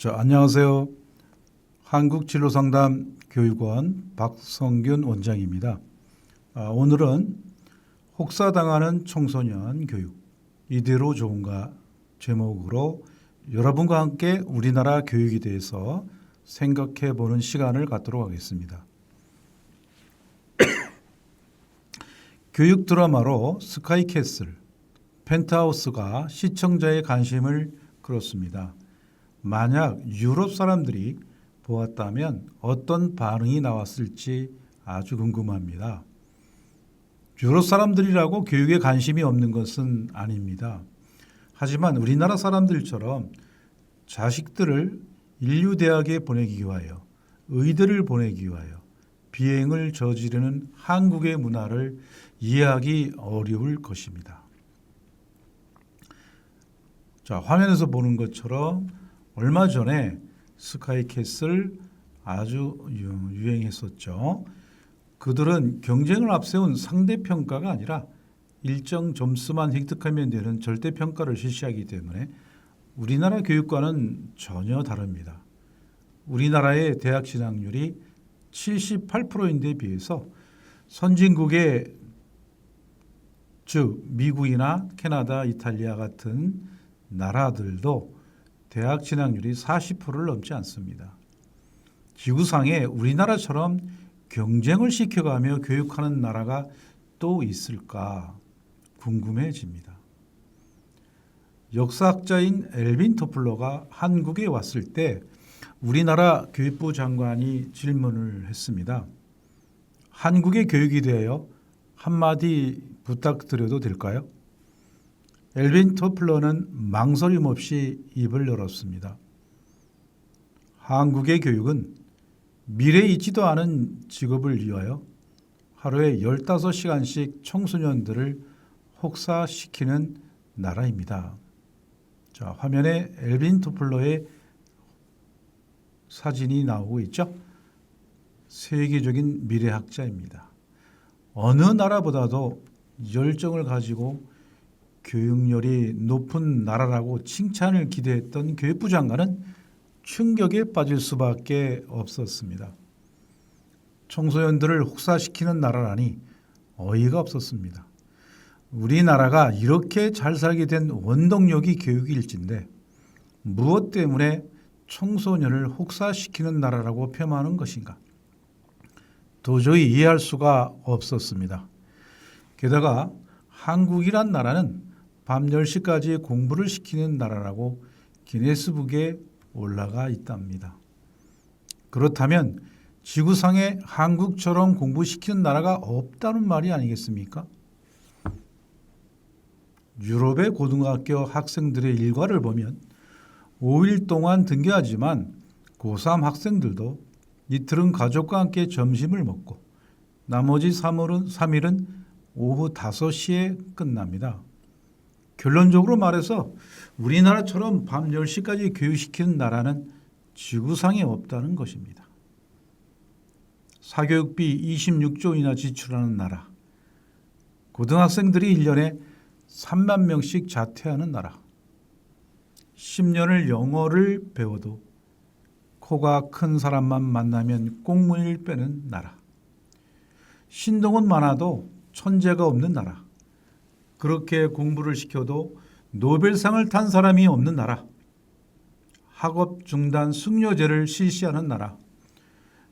안녕하세요. 한국진로상담 교육원 박성균 원장입니다. 오늘은 혹사당하는 청소년 교육, 이대로 좋은가 제목으로 여러분과 함께 우리나라 교육에 대해서 생각해 보는 시간을 갖도록 하겠습니다. 교육 드라마로 스카이캐슬, 펜트하우스가 시청자의 관심을 끌었습니다. 만약 유럽 사람들이 보았다면 어떤 반응이 나왔을지 아주 궁금합니다. 유럽 사람들이라고 교육에 관심이 없는 것은 아닙니다. 하지만 우리나라 사람들처럼 자식들을 인류대학에 보내기 위하여, 의대를 보내기 위하여 비행을 저지르는 한국의 문화를 이해하기 어려울 것입니다. 화면에서 보는 것처럼 얼마 전에 스카이캐슬 아주 유행했었죠. 그들은 경쟁을 앞세운 상대평가가 아니라 일정 점수만 획득하면 되는 절대평가를 실시하기 때문에 우리나라 교육과는 전혀 다릅니다. 우리나라의 대학 진학률이 78%인데 비해서 선진국의 즉 미국이나 캐나다, 이탈리아 같은 나라들도 대학 진학률이 40%를 넘지 않습니다. 지구상에 우리나라처럼 경쟁을 시켜가며 교육하는 나라가 또 있을까 궁금해집니다. 역사학자인 엘빈 토플러가 한국에 왔을 때 우리나라 교육부 장관이 질문을 했습니다. 한국의 교육에 대하여 한마디 부탁드려도 될까요? 엘빈 토플러는 망설임 없이 입을 열었습니다. 한국의 교육은 미래에 있지도 않은 직업을 위하여 하루에 15시간씩 청소년들을 혹사시키는 나라입니다. 화면에 엘빈 토플러의 사진이 나오고 있죠. 세계적인 미래학자입니다. 어느 나라보다도 열정을 가지고 교육열이 높은 나라라고 칭찬을 기대했던 교육부 장관은 충격에 빠질 수밖에 없었습니다. 청소년들을 혹사시키는 나라라니 어이가 없었습니다. 우리나라가 이렇게 잘 살게 된 원동력이 교육일진데 무엇 때문에 청소년을 혹사시키는 나라라고 폄하하는 것인가? 도저히 이해할 수가 없었습니다. 게다가 한국이란 나라는 밤 10시까지 공부를 시키는 나라라고 기네스북에 올라가 있답니다. 그렇다면 지구상에 한국처럼 공부시키는 나라가 없다는 말이 아니겠습니까? 유럽의 고등학교 학생들의 일과를 보면 5일 동안 등교하지만 고3 학생들도 이틀은 가족과 함께 점심을 먹고 나머지 3일은 오후 5시에 끝납니다. 결론적으로 말해서 우리나라처럼 밤 10시까지 교육시키는 나라는 지구상에 없다는 것입니다. 사교육비 26조이나 지출하는 나라, 고등학생들이 1년에 3만 명씩 자퇴하는 나라, 10년을 영어를 배워도 코가 큰 사람만 만나면 꽁무니를 빼는 나라, 신동은 많아도 천재가 없는 나라, 그렇게 공부를 시켜도 노벨상을 탄 사람이 없는 나라, 학업 중단 숙려제를 실시하는 나라,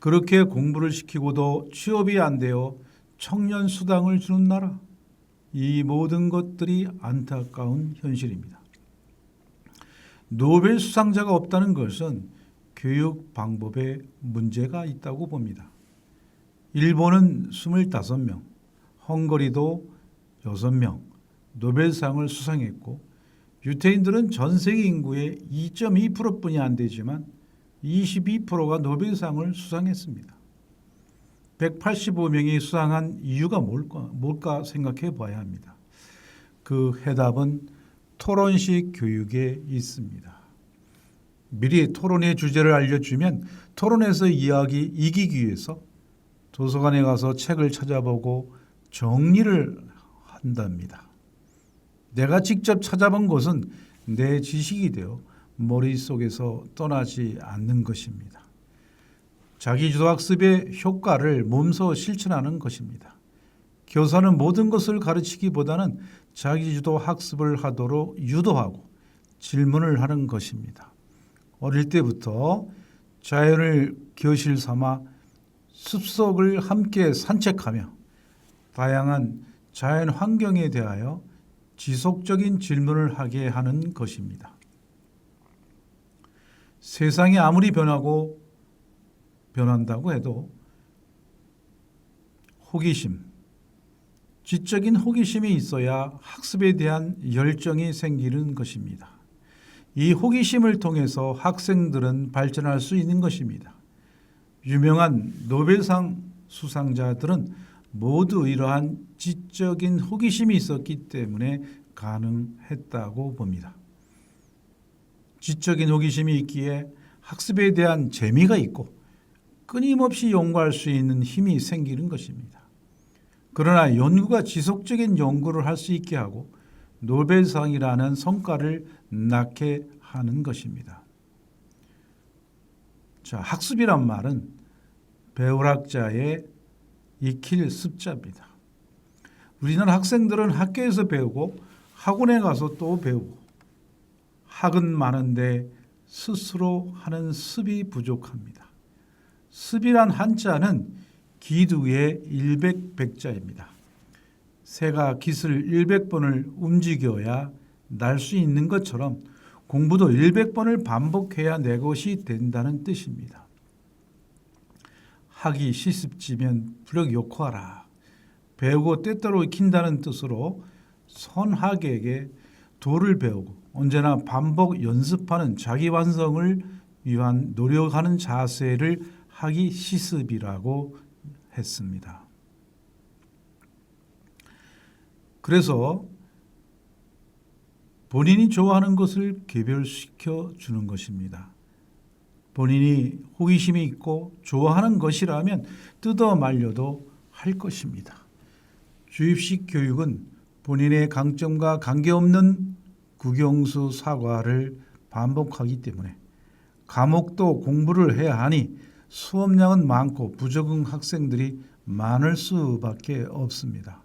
그렇게 공부를 시키고도 취업이 안 되어 청년 수당을 주는 나라, 이 모든 것들이 안타까운 현실입니다. 노벨 수상자가 없다는 것은 교육 방법에 문제가 있다고 봅니다. 일본은 25명, 헝가리도 6명 노벨상을 수상했고 유태인들은 전 세계 인구의 2.2%뿐이 안 되지만 22%가 노벨상을 수상했습니다. 185명이 수상한 이유가 뭘까 생각해 봐야 합니다. 그 해답은 토론식 교육에 있습니다. 미리 토론의 주제를 알려주면 토론에서 이기기 위해서 도서관에 가서 책을 찾아보고 정리를 한답니다. 내가 직접 찾아본 것은 내 지식이 되어 머릿속에서 떠나지 않는 것입니다. 자기주도 학습의 효과를 몸소 실천하는 것입니다. 교사는 모든 것을 가르치기보다는 자기주도 학습을 하도록 유도하고 질문을 하는 것입니다. 어릴 때부터 자연을 교실 삼아 숲속을 함께 산책하며 다양한 자연 환경에 대하여 지속적인 질문을 하게 하는 것입니다. 세상이 아무리 변한다고 해도 지적인 호기심이 있어야 학습에 대한 열정이 생기는 것입니다. 이 호기심을 통해서 학생들은 발전할 수 있는 것입니다. 유명한 노벨상 수상자들은 모두 이러한 지적인 호기심이 있었기 때문에 가능했다고 봅니다. 지적인 호기심이 있기에 학습에 대한 재미가 있고 끊임없이 연구할 수 있는 힘이 생기는 것입니다. 그러나 연구가 지속적인 연구를 할 수 있게 하고 노벨상이라는 성과를 낳게 하는 것입니다. 자, 학습이란 말은 배울학자의 익힐 습자입니다. 우리나라 학생들은 학교에서 배우고 학원에 가서 또 배우고 학은 많은데 스스로 하는 습이 부족합니다. 습이란 한자는 기두의 일백백자입니다. 새가 깃을 100번을 움직여야 날 수 있는 것처럼 공부도 100번을 반복해야 내 것이 된다는 뜻입니다. 학이 시습지면 불역욕하라. 배우고 때때로 익힌다는 뜻으로 선학에게 도를 배우고 언제나 반복 연습하는 자기 완성을 위한 노력하는 자세를 학이 시습이라고 했습니다. 그래서 본인이 좋아하는 것을 개별시켜 주는 것입니다. 본인이 호기심이 있고 좋아하는 것이라면 뜯어 말려도 할 것입니다. 주입식 교육은 본인의 강점과 관계없는 국영수 사과를 반복하기 때문에 과목도 공부를 해야 하니 수업량은 많고 부적응 학생들이 많을 수밖에 없습니다.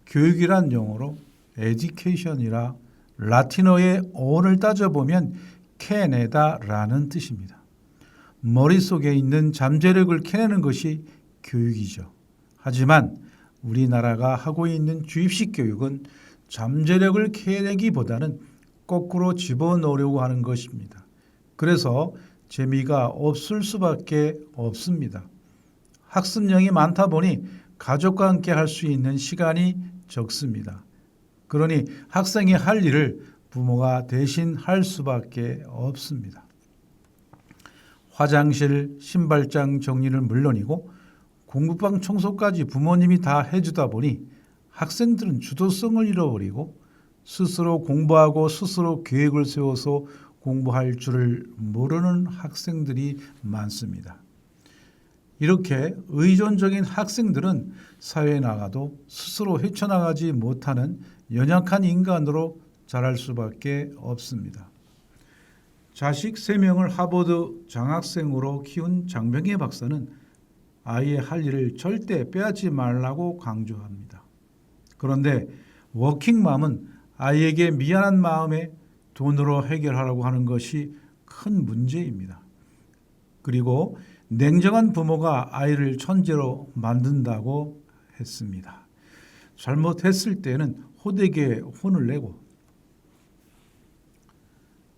교육이란 용어로 에듀케이션이라 라틴어의 어원을 따져보면 캐내다라는 뜻입니다. 머릿속에 있는 잠재력을 캐내는 것이 교육이죠. 하지만 우리나라가 하고 있는 주입식 교육은 잠재력을 캐내기보다는 거꾸로 집어넣으려고 하는 것입니다. 그래서 재미가 없을 수밖에 없습니다. 학습량이 많다 보니 가족과 함께 할 수 있는 시간이 적습니다. 그러니 학생이 할 일을 부모가 대신 할 수밖에 없습니다. 화장실, 신발장 정리는 물론이고 공부방 청소까지 부모님이 다 해주다 보니 학생들은 주도성을 잃어버리고 스스로 공부하고 스스로 계획을 세워서 공부할 줄을 모르는 학생들이 많습니다. 이렇게 의존적인 학생들은 사회에 나가도 스스로 헤쳐나가지 못하는 연약한 인간으로 자랄 수밖에 없습니다. 자식 3명을 하버드 장학생으로 키운 장병희 박사는 아이의 할 일을 절대 빼앗지 말라고 강조합니다. 그런데 워킹맘은 아이에게 미안한 마음에 돈으로 해결하라고 하는 것이 큰 문제입니다. 그리고 냉정한 부모가 아이를 천재로 만든다고 했습니다. 잘못했을 때는 호되게 혼을 내고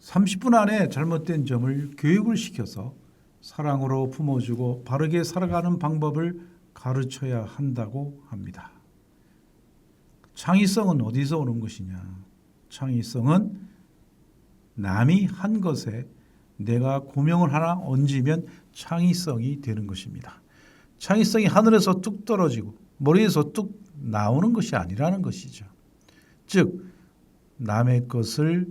30분 안에 잘못된 점을 교육을 시켜서 사랑으로 품어주고 바르게 살아가는 방법을 가르쳐야 한다고 합니다. 창의성은 어디서 오는 것이냐? 창의성은 남이 한 것에 내가 고명을 하나 얹으면 창의성이 되는 것입니다. 창의성이 하늘에서 뚝 떨어지고 머리에서 뚝 나오는 것이 아니라는 것이죠. 즉 남의 것을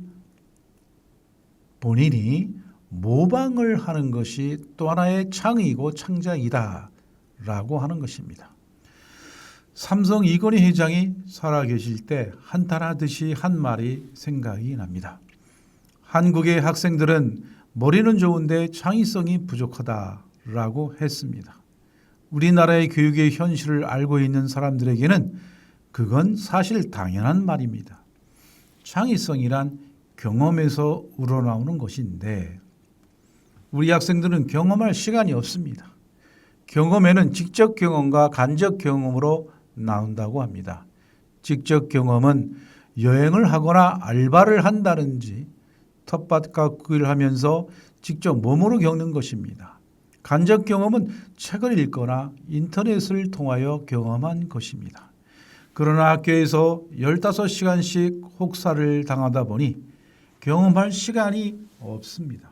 본인이 모방을 하는 것이 또 하나의 창의이고 창작이다 라고 하는 것입니다. 삼성 이건희 회장이 살아계실 때 한탄하듯이 한 말이 생각이 납니다. 한국의 학생들은 머리는 좋은데 창의성이 부족하다라고 했습니다. 우리나라의 교육의 현실을 알고 있는 사람들에게는 그건 사실 당연한 말입니다. 창의성이란 경험에서 우러나오는 것인데 우리 학생들은 경험할 시간이 없습니다. 경험에는 직접 경험과 간접 경험으로 나온다고 합니다. 직접 경험은 여행을 하거나 알바를 한다든지 텃밭 가꾸기를 하면서 직접 몸으로 겪는 것입니다. 간접 경험은 책을 읽거나 인터넷을 통하여 경험한 것입니다. 그러나 학교에서 15시간씩 혹사를 당하다 보니 경험할 시간이 없습니다.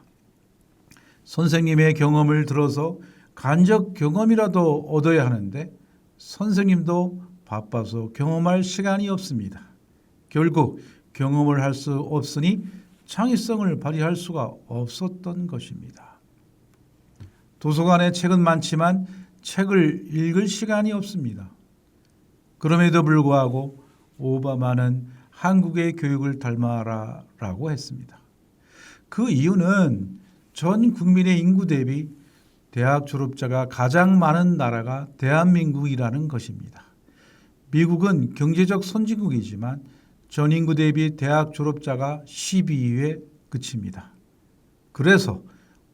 선생님의 경험을 들어서 간접 경험이라도 얻어야 하는데 선생님도 바빠서 경험할 시간이 없습니다. 결국 경험을 할 수 없으니 창의성을 발휘할 수가 없었던 것입니다. 도서관에 책은 많지만 책을 읽을 시간이 없습니다. 그럼에도 불구하고 오바마는 한국의 교육을 닮아라라고 했습니다. 그 이유는 전 국민의 인구 대비 대학 졸업자가 가장 많은 나라가 대한민국이라는 것입니다. 미국은 경제적 선진국이지만 전 인구 대비 대학 졸업자가 12위에 그칩니다. 그래서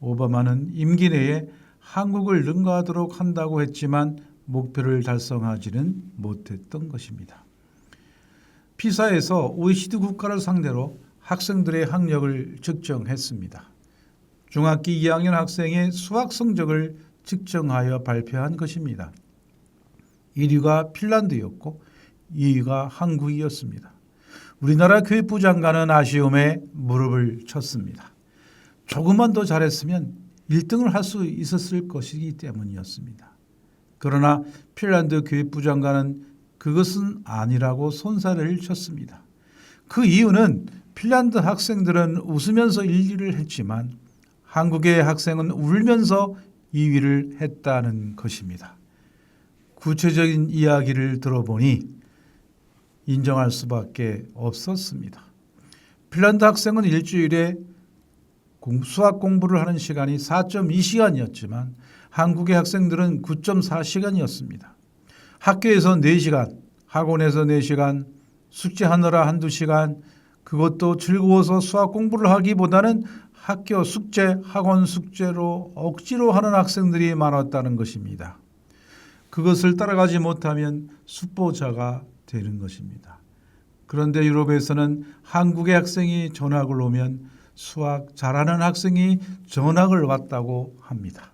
오바마는 임기 내에 한국을 능가하도록 한다고 했지만 목표를 달성하지는 못했던 것입니다. 피사에서 OECD 국가를 상대로 학생들의 학력을 측정했습니다. 중학기 2학년 학생의 수학 성적을 측정하여 발표한 것입니다. 1위가 핀란드였고 2위가 한국이었습니다. 우리나라 교육부 장관은 아쉬움에 무릎을 쳤습니다. 조금만 더 잘했으면 1등을 할 수 있었을 것이기 때문이었습니다. 그러나 핀란드 교육부 장관은 그것은 아니라고 손사래를 쳤습니다. 그 이유는 핀란드 학생들은 웃으면서 1위를 했지만 한국의 학생은 울면서 2위를 했다는 것입니다. 구체적인 이야기를 들어보니 인정할 수밖에 없었습니다. 핀란드 학생은 일주일에 수학 공부를 하는 시간이 4.2시간이었지만 한국의 학생들은 9.4시간이었습니다. 학교에서 4시간, 학원에서 4시간, 숙제하느라 한두 시간, 그것도 즐거워서 수학 공부를 하기보다는 학교 숙제, 학원 숙제로 억지로 하는 학생들이 많았다는 것입니다. 그것을 따라가지 못하면 숙보자가 되는 것입니다. 그런데 유럽에서는 한국의 학생이 전학을 오면 수학 잘하는 학생이 전학을 왔다고 합니다.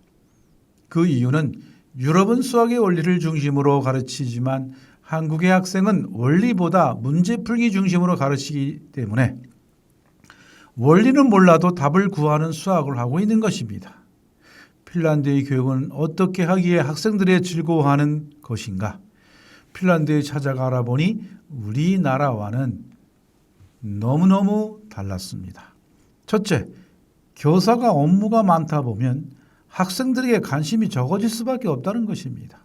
그 이유는 유럽은 수학의 원리를 중심으로 가르치지만 한국의 학생은 원리보다 문제풀기 중심으로 가르치기 때문에 원리는 몰라도 답을 구하는 수학을 하고 있는 것입니다. 핀란드의 교육은 어떻게 하기에 학생들의 즐거워하는 것인가? 핀란드에 찾아가 알아보니 우리나라와는 너무너무 달랐습니다. 첫째, 교사가 업무가 많다 보면 학생들에게 관심이 적어질 수밖에 없다는 것입니다.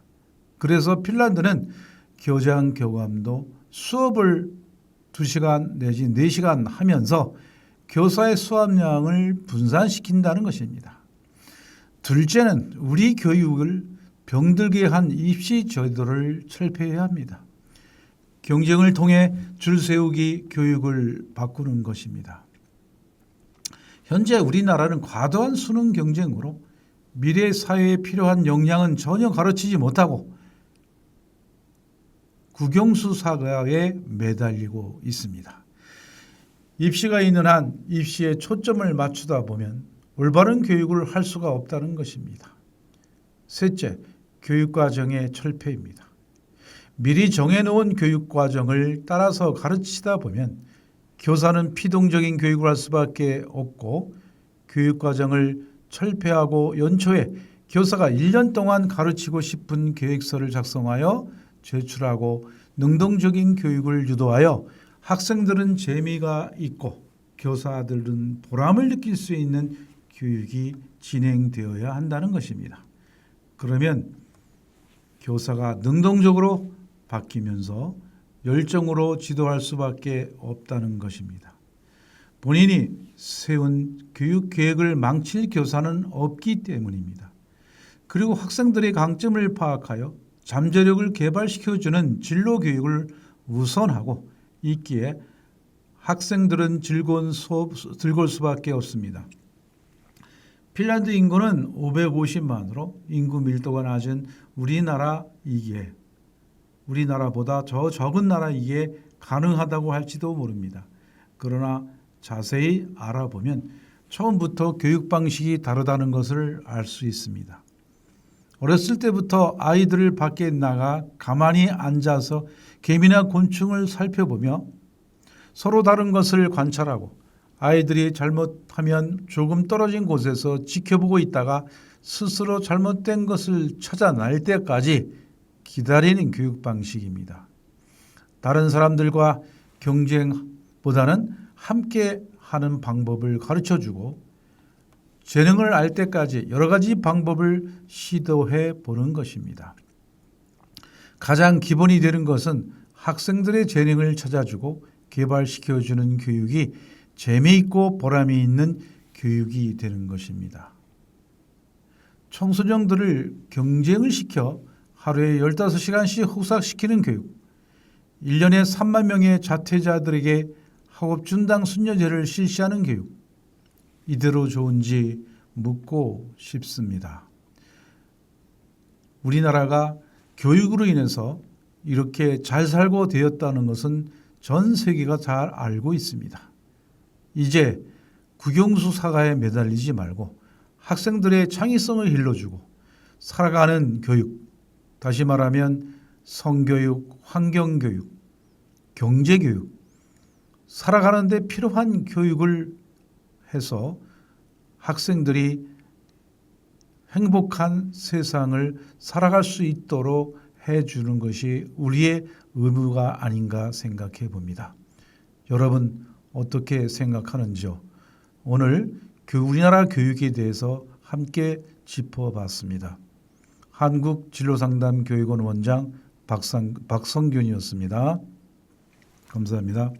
그래서 핀란드는 교장 교감도 수업을 2시간 내지 4시간 하면서 교사의 수업량을 분산시킨다는 것입니다. 둘째는 우리 교육을 병들게 한 입시 제도를 철폐해야 합니다. 경쟁을 통해 줄 세우기 교육을 바꾸는 것입니다. 현재 우리나라는 과도한 수능 경쟁으로 미래 사회에 필요한 역량은 전혀 가르치지 못하고 국영수 사과에 매달리고 있습니다. 입시가 있는 한 입시에 초점을 맞추다 보면 올바른 교육을 할 수가 없다는 것입니다. 셋째, 교육과정의 철폐입니다. 미리 정해놓은 교육과정을 따라서 가르치다 보면 교사는 피동적인 교육을 할 수밖에 없고 교육과정을 철폐하고 연초에 교사가 1년 동안 가르치고 싶은 계획서를 작성하여 제출하고 능동적인 교육을 유도하여 학생들은 재미가 있고 교사들은 보람을 느낄 수 있는 교육이 진행되어야 한다는 것입니다. 그러면 교사가 능동적으로 바뀌면서 열정으로 지도할 수밖에 없다는 것입니다. 본인이 세운 교육 계획을 망칠 교사는 없기 때문입니다. 그리고 학생들의 강점을 파악하여 잠재력을 개발시켜주는 진로 교육을 우선하고 있기에 학생들은 즐거운 수밖에 없습니다. 핀란드 인구는 550만으로 인구 밀도가 낮은 우리나라보다 더 적은 나라이기에 가능하다고 할지도 모릅니다. 그러나 자세히 알아보면 처음부터 교육 방식이 다르다는 것을 알 수 있습니다. 어렸을 때부터 아이들을 밖에 나가 가만히 앉아서 개미나 곤충을 살펴보며 서로 다른 것을 관찰하고 아이들이 잘못하면 조금 떨어진 곳에서 지켜보고 있다가 스스로 잘못된 것을 찾아낼 때까지 기다리는 교육 방식입니다. 다른 사람들과 경쟁보다는 함께 하는 방법을 가르쳐주고 재능을 알 때까지 여러 가지 방법을 시도해 보는 것입니다. 가장 기본이 되는 것은 학생들의 재능을 찾아주고 개발시켜주는 교육이 재미있고 보람이 있는 교육이 되는 것입니다. 청소년들을 경쟁을 시켜 하루에 15시간씩 후삭시키는 교육, 1년에 3만 명의 자퇴자들에게 학업준당 순여제를 실시하는 교육, 이대로 좋은지 묻고 싶습니다. 우리나라가 교육으로 인해서 이렇게 잘 살고 되었다는 것은 전 세계가 잘 알고 있습니다. 이제 국영수 사과에 매달리지 말고 학생들의 창의성을 길러주고 살아가는 교육, 다시 말하면 성교육, 환경교육, 경제교육, 살아가는 데 필요한 교육을 해서 학생들이 행복한 세상을 살아갈 수 있도록 해주는 것이 우리의 의무가 아닌가 생각해 봅니다. 여러분 어떻게 생각하는지요? 오늘 우리나라 교육에 대해서 함께 짚어봤습니다. 한국진로상담교육원 원장 박성균이었습니다. 감사합니다.